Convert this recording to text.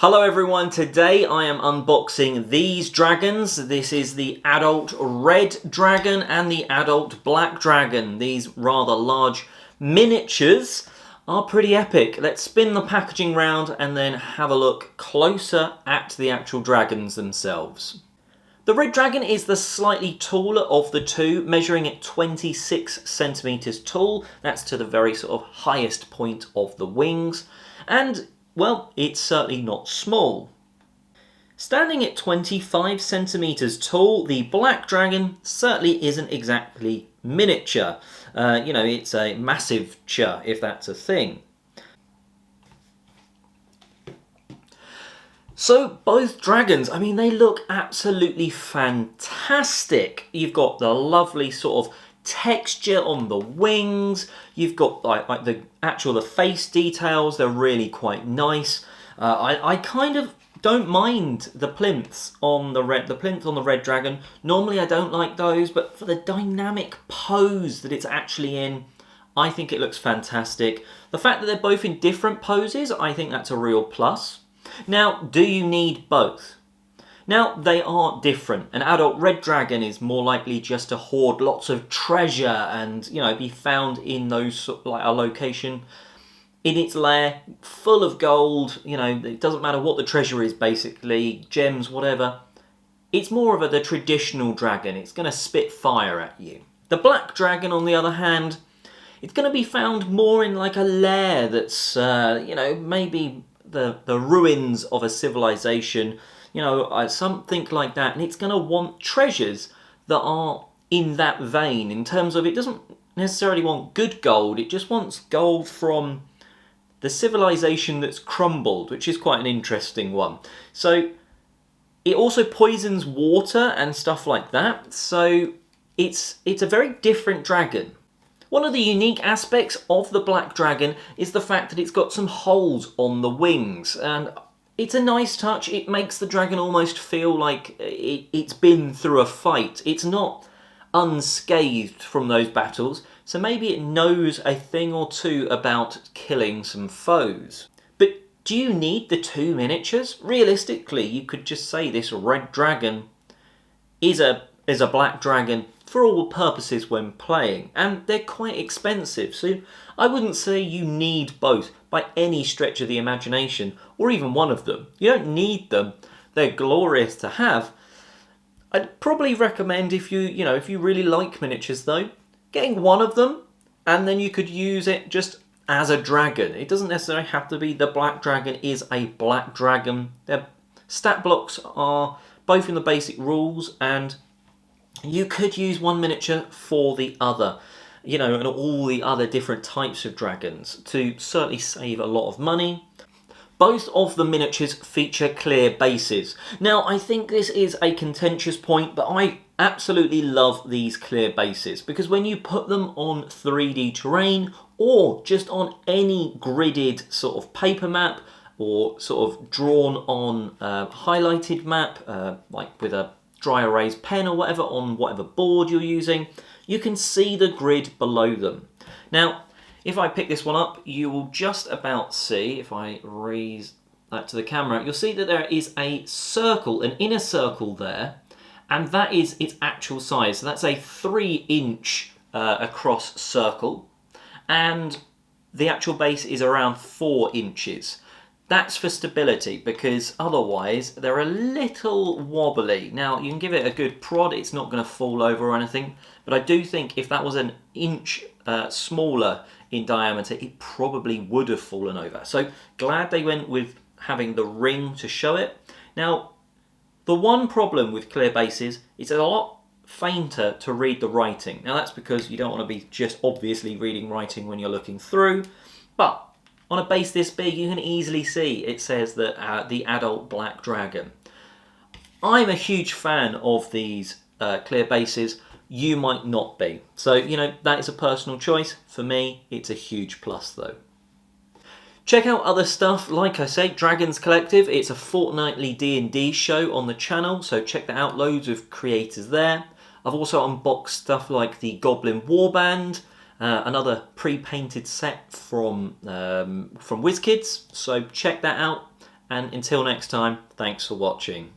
Hello everyone, today I am unboxing these dragons. This is the adult red dragon and the adult black dragon. These rather large miniatures are pretty epic. Let's spin the packaging round and then have a look closer at the actual dragons themselves. The red dragon is the slightly taller of the two, measuring at 26 centimeters tall. That's to the very sort of highest point of the wings. And well, it's certainly not small. Standing at 25 centimeters tall, the black dragon certainly isn't exactly miniature. It's a massive-ture, if that's a thing. So both dragons, they look absolutely fantastic. You've got the lovely sort of texture on the wings. You've got like the face details. They're really quite nice. I kind of don't mind the plinths on the red dragon. Normally I don't like those, but for the dynamic pose that it's actually in, I think it looks fantastic. The fact that they're both in different poses, I think that's a real plus. Now, do you need both? Now, they are different. An adult red dragon is more likely just to hoard lots of treasure and, be found in those, like a location in its lair, full of gold. It doesn't matter what the treasure is, basically, gems, whatever. It's more of the traditional dragon. It's going to spit fire at you. The black dragon, on the other hand, it's going to be found more in like a lair that's, maybe the ruins of a civilization, something like that, and it's going to want treasures that are in that vein, in terms of it doesn't necessarily want good gold, it just wants gold from the civilization that's crumbled, which is quite an interesting one. So it also poisons water and stuff like that, so it's a very different dragon. One of the unique aspects of the black dragon is the fact that it's got some holes on the wings, and it's a nice touch. It makes the dragon almost feel like it's been through a fight. It's not unscathed from those battles, so maybe it knows a thing or two about killing some foes. But do you need the two miniatures? Realistically, you could just say this red dragon is a black dragon for all purposes when playing, and they're quite expensive, so I wouldn't say you need both by any stretch of the imagination, or even one of them. You don't need them. They're glorious to have. I'd probably recommend, if you really like miniatures though, getting one of them, and then you could use it just as a dragon. It doesn't necessarily have to be the black dragon is a black dragon. Their stat blocks are both in the basic rules, and you could use one miniature for the other, and all the other different types of dragons to certainly save a lot of money. Both of the miniatures feature clear bases. Now, I think this is a contentious point, but I absolutely love these clear bases, because when you put them on 3D terrain or just on any gridded sort of paper map or sort of drawn on highlighted map, like with a dry erase pen or whatever on whatever board you're using, you can see the grid below them. Now, if I pick this one up, you will just about see, if I raise that to the camera, you'll see that there is a circle, an inner circle there, and that is its actual size. So that's a 3-inch across circle, and the actual base is around 4 inches. That's for stability, because otherwise they're a little wobbly. Now, you can give it a good prod, it's not going to fall over or anything, but I do think if that was an inch smaller in diameter, it probably would have fallen over. So glad they went with having the ring to show it. Now, the one problem with clear bases is it's a lot fainter to read the writing. Now, that's because you don't want to be just obviously reading writing when you're looking through, but on a base this big, you can easily see it says that the adult black dragon. I'm a huge fan of these clear bases. You might not be. So, that is a personal choice. For me, it's a huge plus though. Check out other stuff. Like I say, Dragons Collective. It's a fortnightly D&D show on the channel, so check that out. Loads of creators there. I've also unboxed stuff like the Goblin Warband, another pre-painted set from WizKids, so check that out. And until next time, thanks for watching.